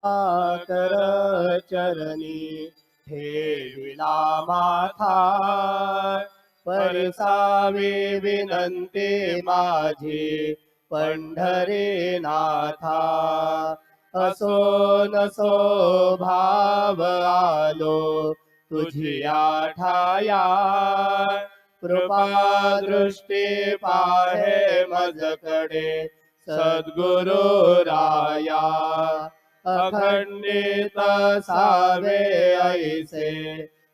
कर चरणी ठेविला माथा परसावी विनंती माझी पंढरी नाथा असो नसो भाव आलो तुझी ठाया कृपा दृष्टी पाहे मजकडे सद्गुरु राया अखंडित सावे ऐसे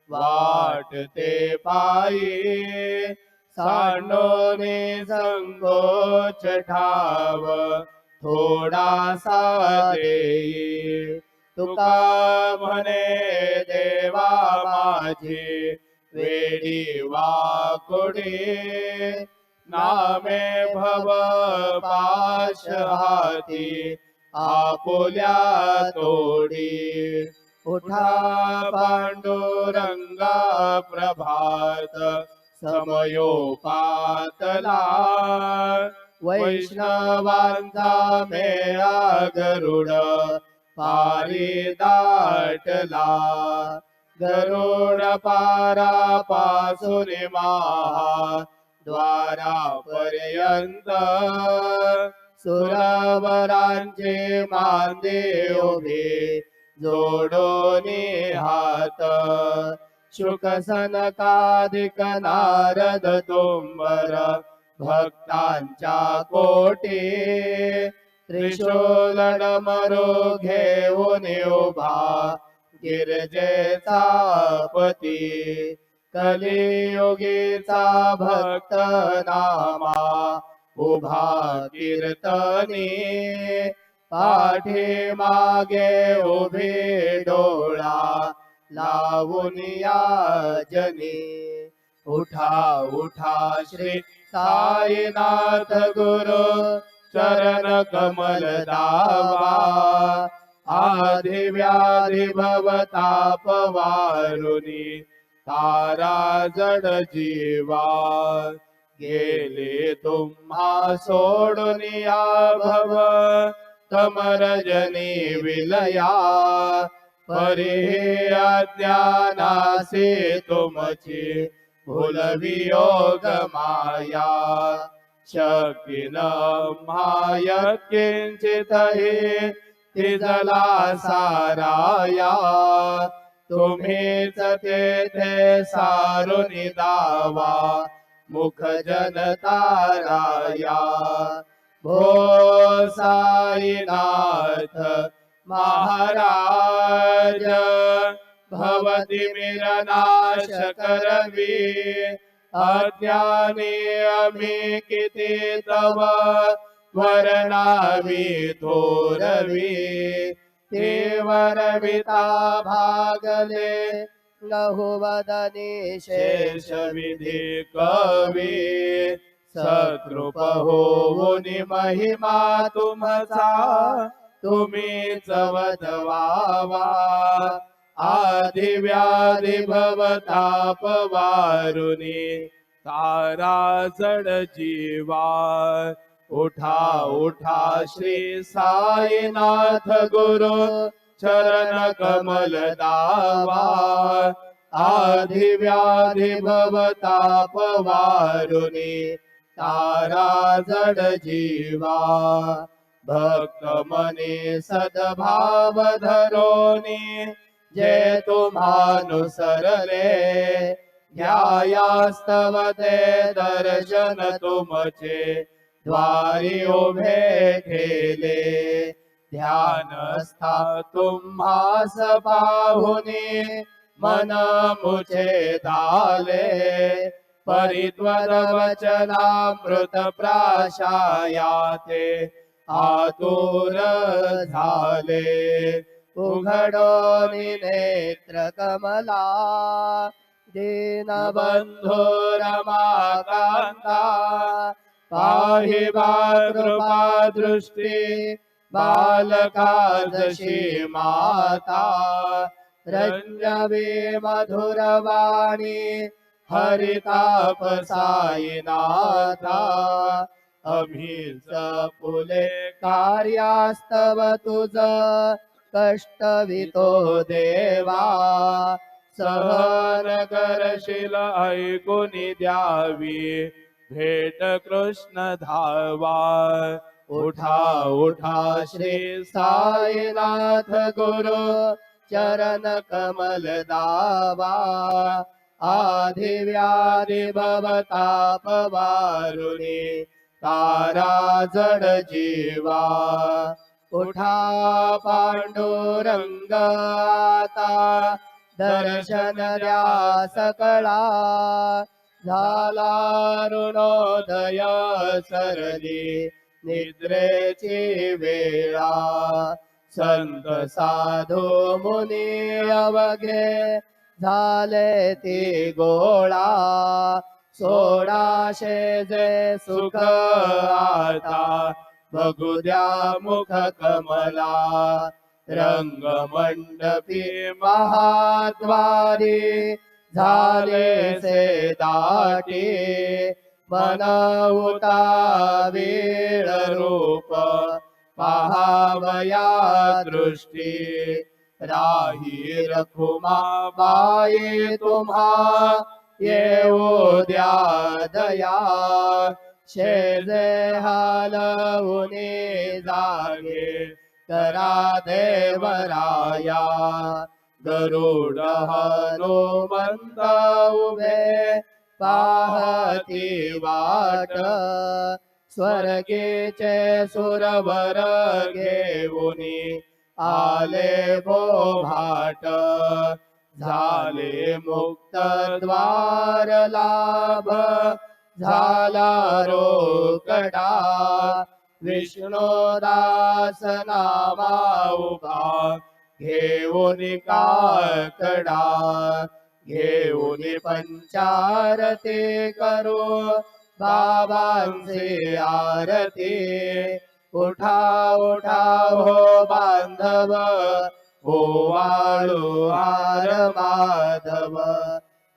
वाटते पायी सांडोने संकोच ठाव थोडासा देई तुका म्हणे देवा माझी वेडी वाकुडी नामे भव पाश हाती आपुल्या तोडी उठा पांडुरंगा प्रभात समयोपातला वैष्णवांचा मेळा गरुड पारी दाटला गरुड पारा पासून महा द्वारापर्यंत सुरवरांचे मांदे उभे जोडोनी हात शुक सनकादिक नारद तुंबर भक्तांच्या कोटी त्रिशूल डमरू घेऊन उभा गिरजेचा पती कलियुगीचा भक्त नामा उभा कीर्तनी पाठी मागे उभे डोळा लावून याजनी उठा उठा श्री साईनाथ गुरु चरण कमल दावा आधी व्याधी भवताप वारुनी तारा जड जीवा गेले तुम्हा सोडून या भव तमरजनी विलया परी अज्ञानासे तुमची भूलवियोग माया शक्ती न माय किंचित हे तिजला साराया तुम्हीच तेथे सारुन दावा मुख जनताराया भो साईनाथ महाराज भवती मिरनाश करवी अज्ञानी आम्ही किती तव वर्णावी थोरवी ते वरविता भागले लहुवदनी शेष विधी कवी सकृप होऊनी महिमा तुमचा तुम्हीच वदवावा आदि व्याधी भवताप वारुनी तारा जड जीवा उठा उठा श्री साईनाथ गुरु चरण कमल दावा आदि व्याधी भवताप वारुनी तारा जड जीवा भक्त मने सद्भाव धरोनी जे तुम्हानुसरले ध्यायास्तव ते दर्शन तुमचे द्वारी उभे ठेले ध्यानस्था तुम्हास पाहुनी मन मुचे दाले परित्वर वचनामृत प्राशायाते आतुर झाले उघडोनी नेत्र कमला दीनबंधो रमाकांता पाहि कृपा दृष्टी बालका जशी माता रंजवी मधुरवाणी हरिताप साईनाथा अभीच फुले कार्यास्तव तुझ कष्टवितो देवा सहन करशील ऐकून द्यावी भेट कृष्ण धावा उठा उठा श्री साईनाथ गुरु चरण कमल दावा आधि व्याधि भवताप वारुणी तारा जड जीवा उठा पांडुरंग आता दर्शन द्या सकळा झाला ऋणोदय सरली निद्रेची वेळा संत साधू मुनी अवघे झाले ती गोळा सोडाशे जे सुख आता बघू द्या मुख कमला रंगमंडपी महाद्वारी झाले से दाटी मनवता वीळ रूप पहावया दृष्टी राही रखुमा बाई तुम्हा येऊ द्या दया शेजे हालवुनी जागे करा देवराया गरुड हनुमंत उभे पाहती वाट स्वर्गीचे सुरवर घेऊनी आले बोभाट झाले मुक्त द्वार लाभ झाला रोकडा विष्णुदास नामा उभा घेऊन काकडा घेऊन पंचारती करू बाबांची आरती उठा उठा हो बांधव ओवाळू हार माधव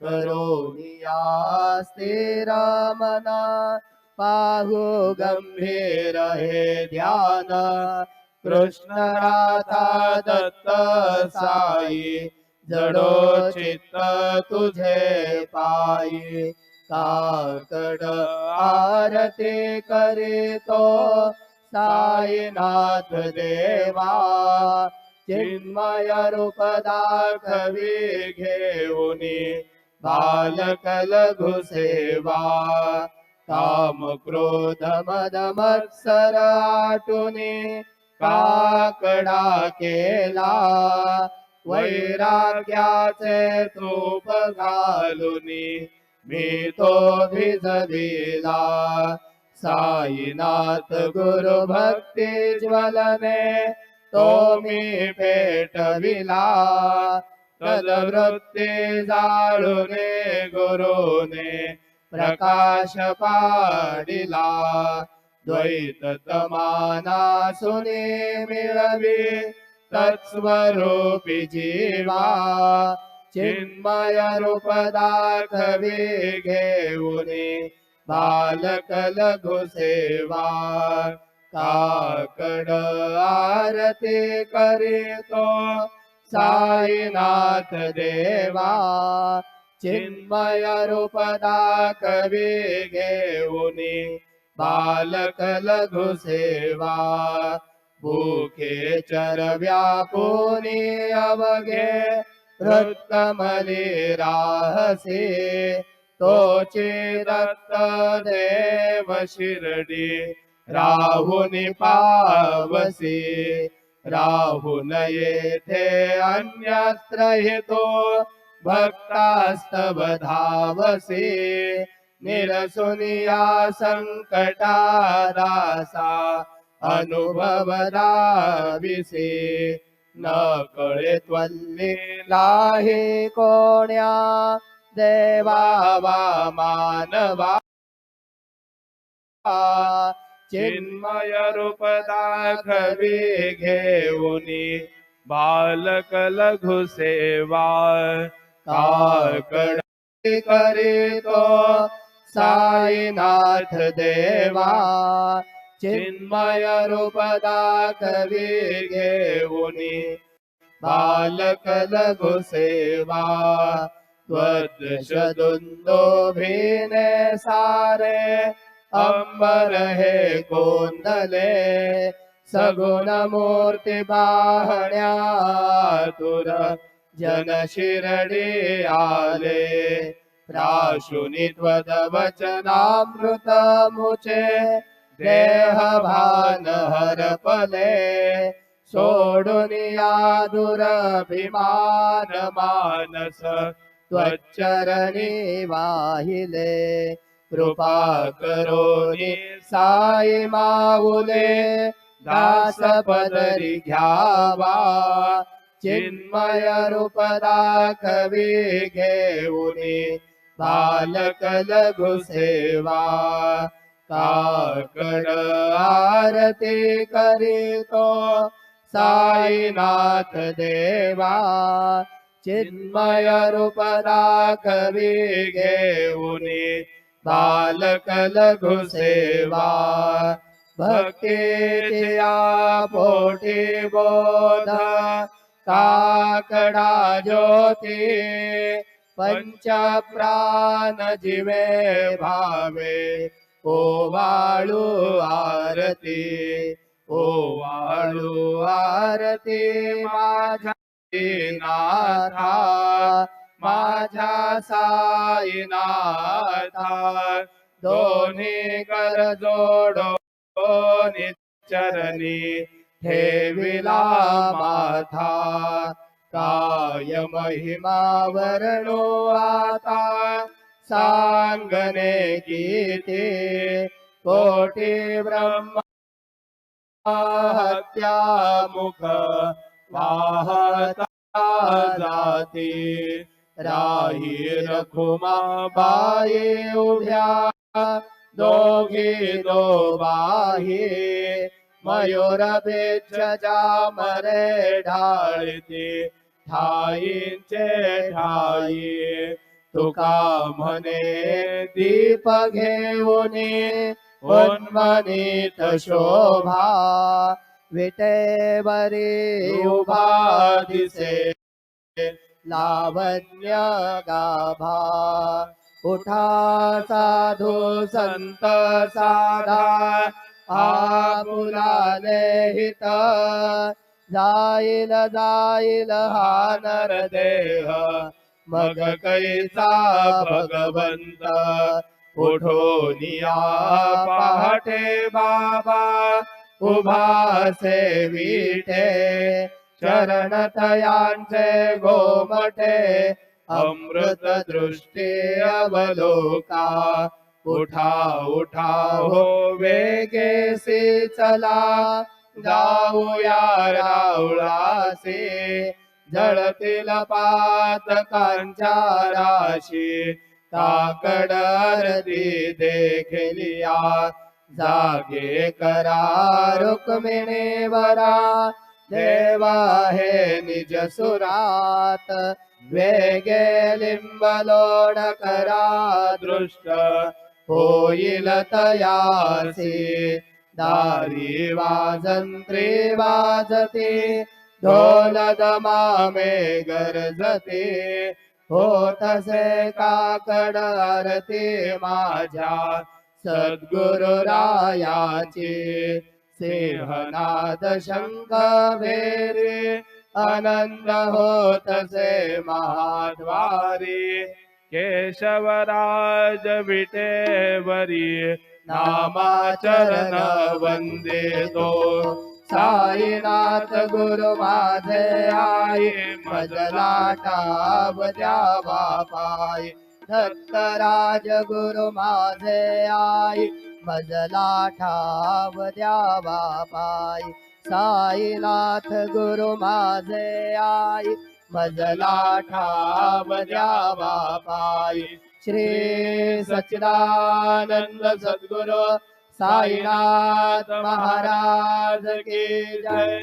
करोनिया स्थिर मना पाहू गंभीर हे ध्यान कृष्ण राधा दत्त साई जडो चित्त तुझे पायी काकड आरती करीतो साईनाथ देवा चिन्मय रूप दाखवी घेऊनी बालक लघु सेवा काम क्रोध मद मत्सर आटुनी काकडा केला वैराग्याचे तूप घालुनी मी तो भिजविला साईनाथ गुरु भक्ती ज्वलने तो मी पेटविला तदवृत्ती जाळुने गुरुने प्रकाश पाडिला द्वैत तमाना सुने मिळवी तत्स्वरूपी जीवा चिन्मय रूप दाखवी घेऊनी बालक लघु सेवा काकड आरती करीतो साईनाथ देवा चिन्मय रूप दाखवी घेऊनी बालक लघु सेवा भूखे चरव्या कोणी अवघे हृत्कमली राहसे तोचे दत्त देव शिरडी राहुनी पावसी राहुन येथे अन्यत्र हेतो भक्तास्तव धावसे निरसुनिया संकटा दासा अनुभव दाविसे न कळे त्वल्लीला हे कोण्या देवा वा मानवा चिन्मय रूप दाखवी घेऊनी बालक लघु सेवा काकड करीतो साईनाथ देवा चिन्मय रूप दाखवी घेऊनी बालक लघु सेवा त्वदृश दुन्दुभिने सारे अंबर हे गोंदले सगुण मूर्ती पाहण्या तुर जन शिरडी आले प्राशुनी त्वद वचनामृत मुचे देह भान हरपले सोडून या दुरभिमान मानस त्वच्चरणी वाहिले कृपा करोनी साई माऊले दास पदरी घ्यावा चिन्मय रूप दाखवी घेऊनी बालक लघु सेवा काकड आरती करीतो साईनाथ देवा चिन्मय रूप दाखवी घेऊनी बालक लघु सेवा भक्तीच्या पोटी बोध काकडा ज्योती पंच प्राण जीवे भावे ओवाळू आरती ओवाळू आरती माझ्या नाथा माझ्या साईनाथा दोन्ही कर जोडो चरणी ठेविला माथा काय महिमा वर्णो आता सांगणे गीते कोटी ब्रह्मा हत्या मुख वाहता जाती राही रखुमा बाई उभ्या दोघी दोबाही मयूर बेच जामरे ढाळती ठाईंचे ठाई तुका म्हणे दीप घेऊनी उन्मनीत शोभा विटेवरी उभा दिसे लावण्य गाभा उठा साधू संत साधा आपुलाने हित जाईल जाईल हा नरदेह मग कैसा भगवंत उठोनिया पहाटे बाबा उभा सेविठे चरण तयांचे गोमठे अमृत दृष्टी अवलोका उठा उठा हो वेगेसी चला जाऊया रावळासी जळतील पातकांच्या राशी काकड आरती देखलिया जागे करा रुक्मिणी वरा देवा हे निज सुरात वेगे लिंबलोड करा दृष्ट होईल तयासी दारी वाजंत्री वाजती ढोल दमामे गरजते होतसे काकड आरती माझ्या सद्गुरु रायाची सिंहनाद शंख भेरी आनंद होतसे महाद्वारी केशवराज विटेवरी नामाचरण वंदे तो साईनाथ गुरु माझे आई मजलाटा द्यावा पाय दत्तराज गुरु माझे आई मजलाटा द्यावा पाय साईनाथ गुरु माझे आई मजलाटा द्यावा पाय श्री सच्चिदानंद सद्गुरु साईनाथ महाराज की जय।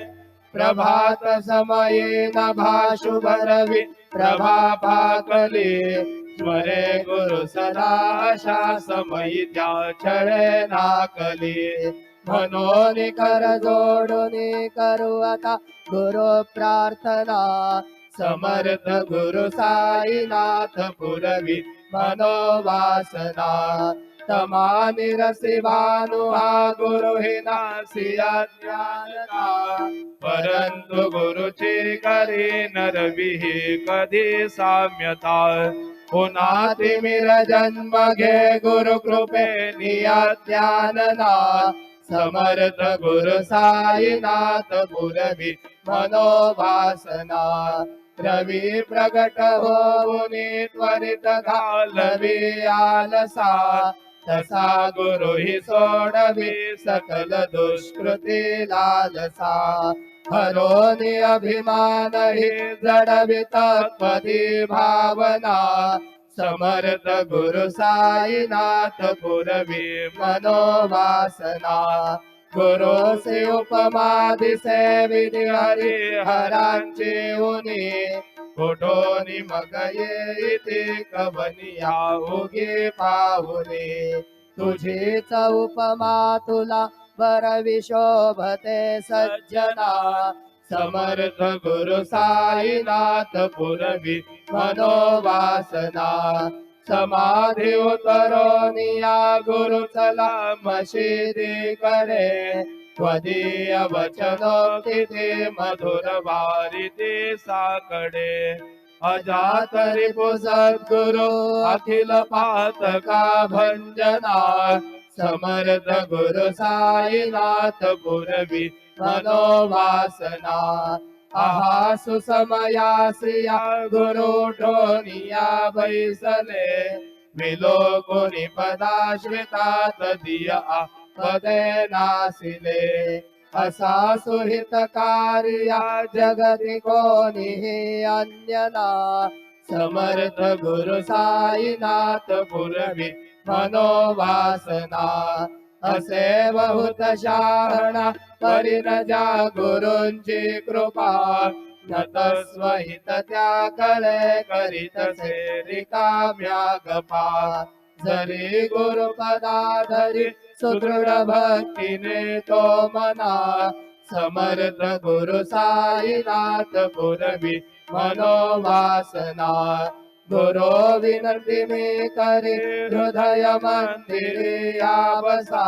प्रभात समये नभा शुभ रवि प्रभा पाकली स्वरे गुरु सदा आशा समयी त्या छळे नाकली म्हणून कर जोडून करू आता गुरु प्रार्थना समर्थ गुरु साईनाथ पुरवी मनोवासना तमा निरसी भानु हा गुरु हे नासिया ज्ञानता परंतु गुरुची करी नरविही कधी साम्यता पुन्हा तिमिर जन्म घे गुरु कृपे निया ज्ञानना समर्थ गुरु साईनाथ पुरवी मनोवासना रवी प्रगट होऊनी त्वरित घालवी आलसा तसा गुरु ही सोडवी सकल दुष्कृती लालसा हरोनी अभिमान ही जडवी तत्पदी भावना समर्थ गुरु साईनाथ पुरवी मनोवासना गुरु से उपमा दिसे विधी हरी हरांची उनी कुठोनी मग येते कवनिया उगे पाहुने तुझीच उपमा तुला बरवी शोभते सज्जना समर्थ गुरु साईनाथ पुरवी मनोवासना समाधी उतरोनिया गुरु चला मशिदी कडे त्वदीय वचनोक्ती मधुर वारिते साकडे अजात रिपु सद्गुरु अखिल पातका भंजना समर्थ गुरु साईनाथ पुरवी मनोवासना आहा सुसमयासिया गुरु ठोनिया बैसले विलोकुनि पदाश्रितात दिया पदे नासिले असा सुहित कार्या जगति कोणीही अन्यना समर्थ गुरु साईनाथ पुरवी मनोवासना असे बहुत शहाणा परिण ज्या गुरूंची कृपा नतस्वहित त्या कळे करीतसे रिकाम्या गपा जरी गुरुपदाधरी सुदृढ भक्तीने तो मना समर्थ गुरु साईनाथ पुरवी मनोवासना गुरु विनंती मी करी हृदय मंदिरी बसा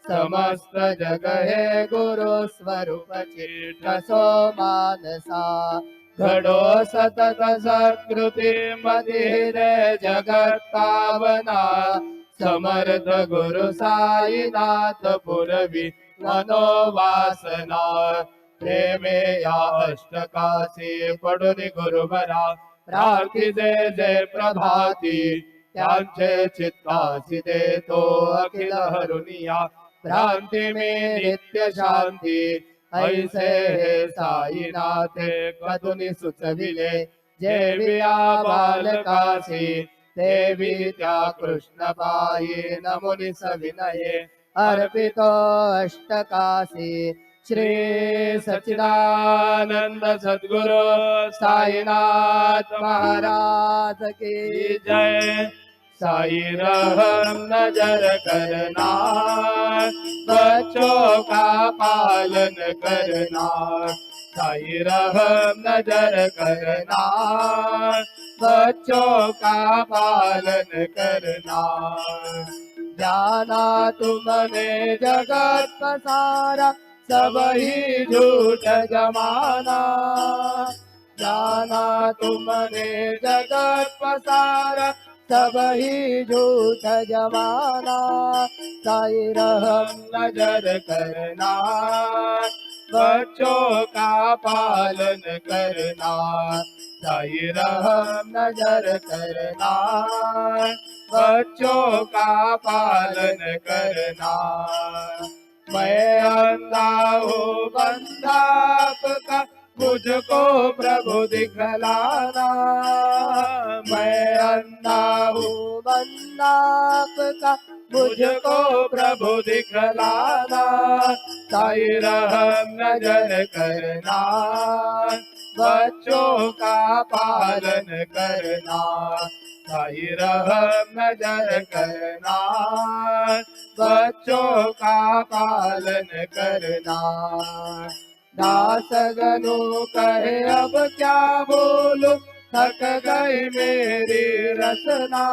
समस्त जग हे गुरु स्वरूप चित्तसो मानसा घडो सतत सत्कृती मधिरे जगत पावना समर्थ गुरु साईनाथ पुरवी मनोवासना प्रेमे या अष्टकासी पडुनी गुरुबरा प्रार्थिते जय प्रभाती त्यांचे चित्तासी देतो अखिल हरुनिया भ्रांती में नित्य शांती ऐसे हे साईनाथे कधुनी सुचविले जेविया बालकासी देवी त्या कृष्ण पायी नमुनी सविनये अर्पितो अष्टकासी श्री सच्चिदानंद सद्गुरु साईनाथ महाराज की जय साई रहम नजर करना बच्चों का पालन करना साई रहम नजर करना बच्चों का पालन करना जाना तुमने जगत पसारा सब ही झूठ जमाना जाना तुमने जगत पसारा सब ही झूठ जमाना साई रहम नजर करना बच्चों का पालन करना साई रहम नजर करना बच्चों का पालन करना मैं अंधा हूँ बंदा आपका मुझको प्रभु दिखलाना मैं अंधा हूँ बंदा आपका मुझको प्रभु दिखलाना साई रहम नजर करना बच्चों का पालन करना, सही रहम नजर करना, बच्चों का पालन करना। दासगनु कहे अब क्या बोलूं, थक गई मेरी रचना।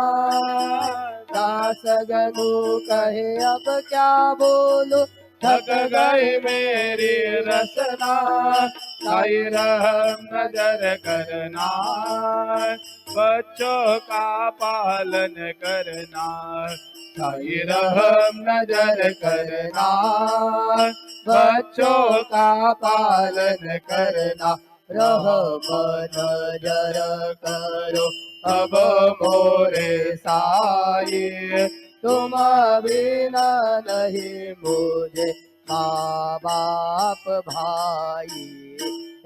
दासगनु कहे अब क्या बोलूं, थक गई मेरी रचना। साई रहम नजर करना, बच्चों का पालन करना, साई रहम नजर करना, बच्चों का पालन करना। रहम नजर करो अब मोरे साई, तुम बिना नहीं मुझे माँ बाप भाई।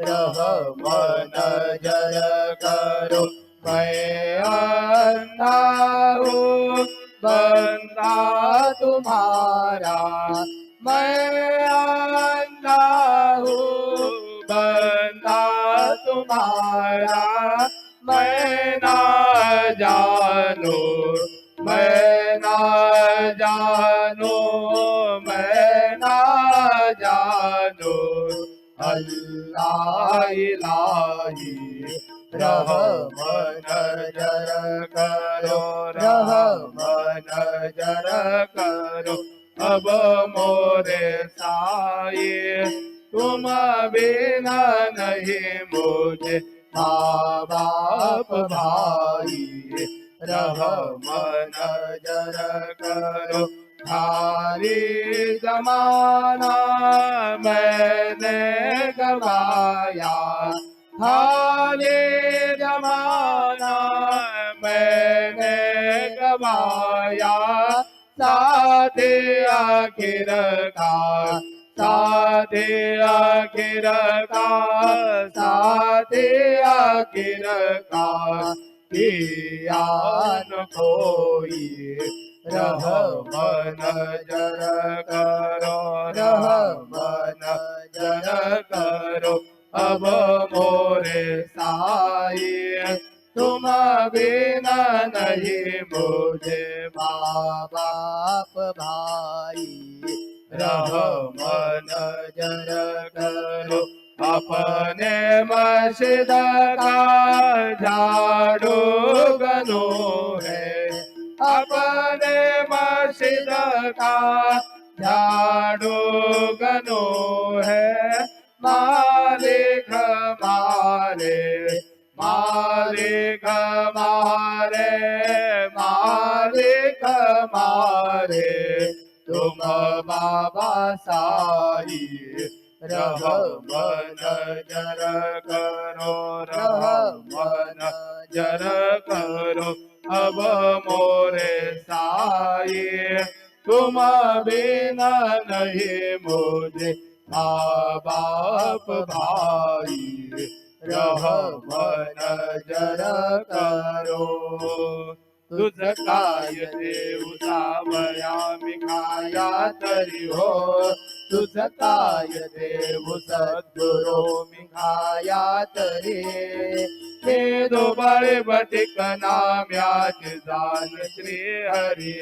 रहम नजर करो मैं अंधा हूँ बंदा तुम्हारा, मैं अंधा हूँ बंदा तुम्हारा। मैं ना जानू, मैं ना जानू, मैं ना जानू, अल्लाह इलाही। रहम नजर करो, रहम नजर करो अब मोरे साई, तुम बिना नहीं मुझे माँ बाप भाई। रहम नजर करो सारी जमाना मैंने गवाया, हाले जमाना मैंने गवाया। साथे आखिर का, साथे आखिर का, साथे आखिर का किया न कोई। रहम नजर करो, रहम नजर करो अब मोरे साई, तुम बिना नहीं मुझे माँ बाप भाई। रहम नजर करो अपने मस्जिद का झाड़ू गनो है, अपने मस्जिद का झाड़ू गनो है। मालिक हमारे, मालिक हमारे, मालिक हमारे तुम बाबा साई। रहम नजर करो, रहम नजर करो अब मोरे साई, तुम बिना नहीं मुझे माँ बाप भाई। रहम नजर करो तुझ काय देव सावयामी खाया तरी हो, तुझ काय देव सद्गुरो मी खाया तरी। मी दोबळे बटिक नाम्याचे जान श्री हरी,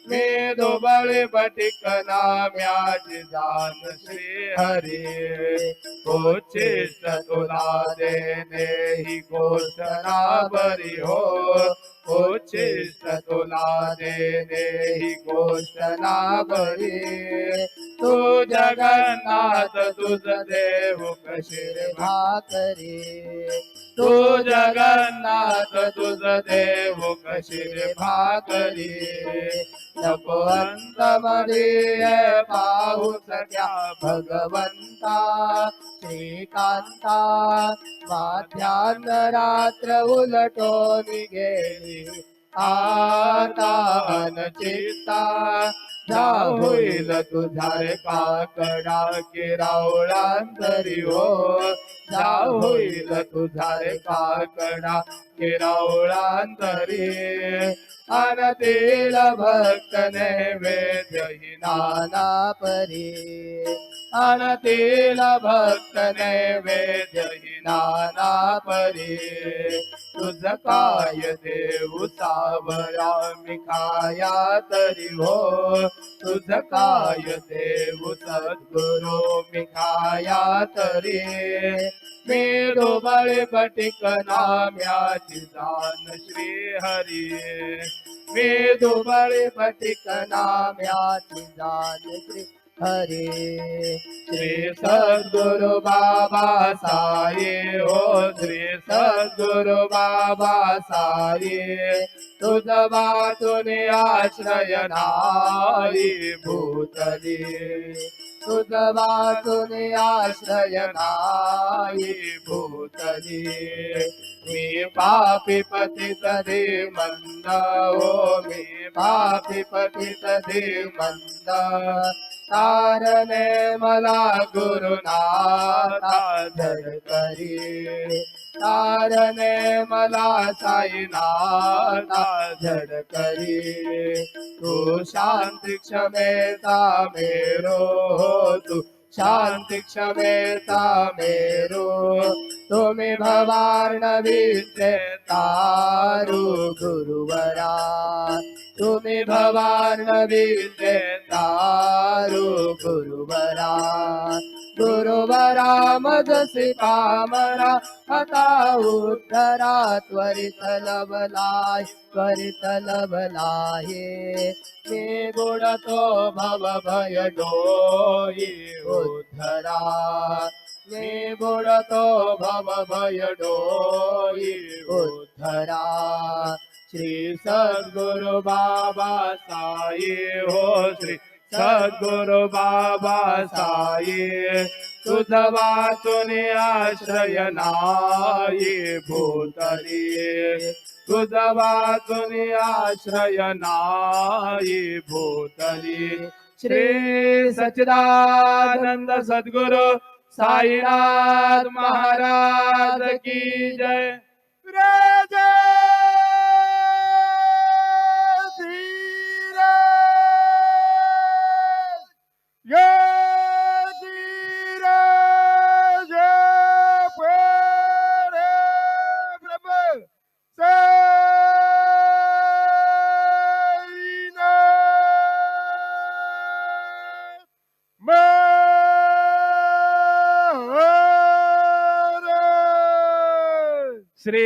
मी दोबळे बटिक नाम्याचे जान श्री हरी। उच्चिष्ट तुला देणे ही घोषणा बरी हो, उच्चिष्ट तुला देणे ही घोषणा बरी। तू जगन्नाथ तुझ देव कशीर भाकरी, तू जगन्नाथ तुझ देव कशीर भाकरी। नको अंत मध्ये पाहू सक्या भगवंता श्रीकांता, माध्यान्ह रात्र उलटून गेली आता अनचिंता। जा होईल तुझा रे काकडा किरावळांतरी हो जा होईल तुझा रे काकडा किरावळांतरी अनतील भक्त नैवेद्य हि नाना परी अनतील भक्त नैवेद्य हि नाना परी तुझ काय देऊ सावरा मी खाया तरी हो तुझ काय देऊ सद्गुरु मी खाया तरी मी डोबळे पटिक नाम्याची जाण श्री हरी मी डोबळे पटिक नाम्याची जाण श्री हरे श्री सद्गुरु बाबा साई हो श्री सद्गुरु बाबा साई तुझ वाचून आश्रय नाही भूतली तुझ वाचून आश्रय नाही भूतली मी पापी पतित दे मंद हो मी पापी पतित दे मंद तारणे मला गुरुनाथा धड करी तारणे मला साईनाथा धड करी तू शांती क्षमेता मेरो हो तू शांती क्षमेता मेरो तुम्ही भवार्णवीचे तारू गुरुवरा तुम्ही भवार्णवीचे तारू गुरुवरा गुरुवरा मजसी पामरा आता उद्धरा त्वरित लवलाय त्वरित लवलाये मी बुडतो भव भय डोई उद्धरा मी बुडतो भव भय डोई उद्धरा श्री सद्गुरु बाबा साई हो श्री सद्गुरु बाबा साई तुझ वाचून आश्रय नाही भूतली तुझ वाचून आश्रय नाही भूतली श्री सच्चिदानंद सद्गुरु साईनाथ महाराज की जय श्री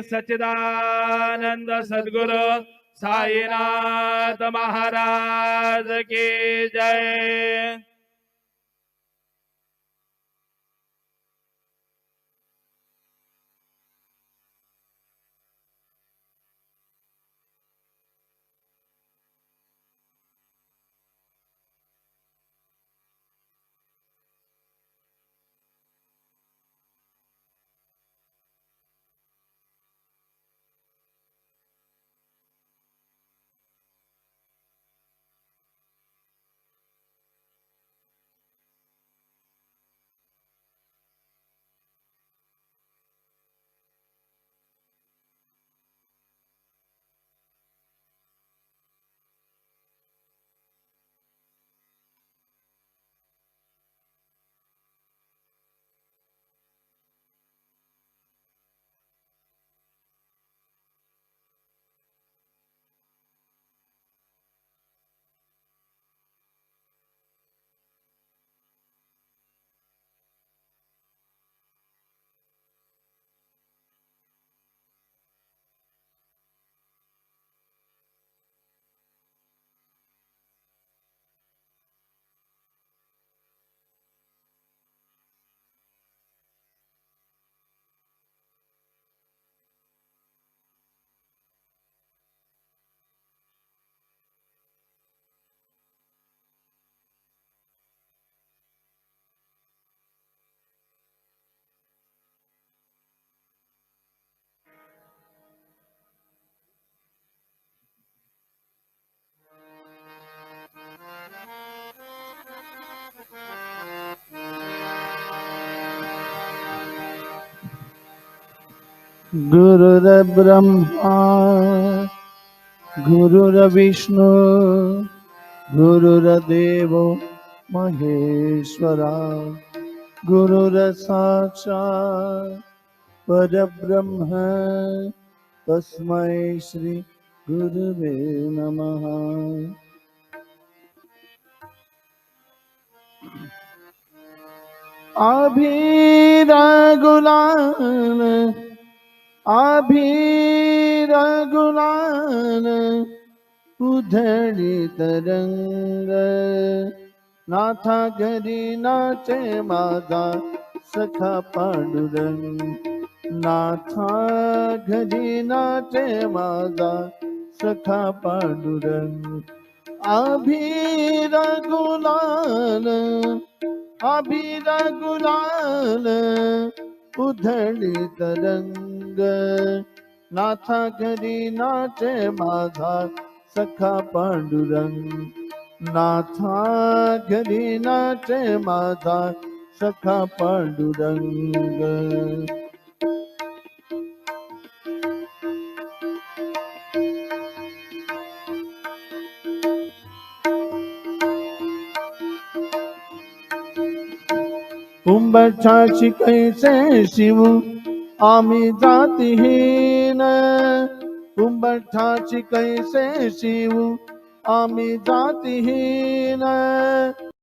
सच्चिदानंद सद्गुरु साईनाथ महाराज की जय। गुरुर्ब्रह्मा गुरुर्विष्णु गुरुर्देवो महेश्वरा गुरुर्साक्षात् परब्रह्म तस्मै श्री गुरुवे नमः। अभिरगुलान उधळी तरंग नाथा घरी नाचे माझा सखा पांडुरंग नाथा घरी नाचे माझा सखा पांडुरंग अभिरगुलान अभिरगुलाल उधळी तरंग नाथा घरी नाचे माझा सखा पांडुरंग नाथा घरी नाचे माझा सखा पांडुरंग। उंबरठाची कैसे शिव आम्ही जातीहीन उंबरठाची कैसे शिव आम्ही जातीहीन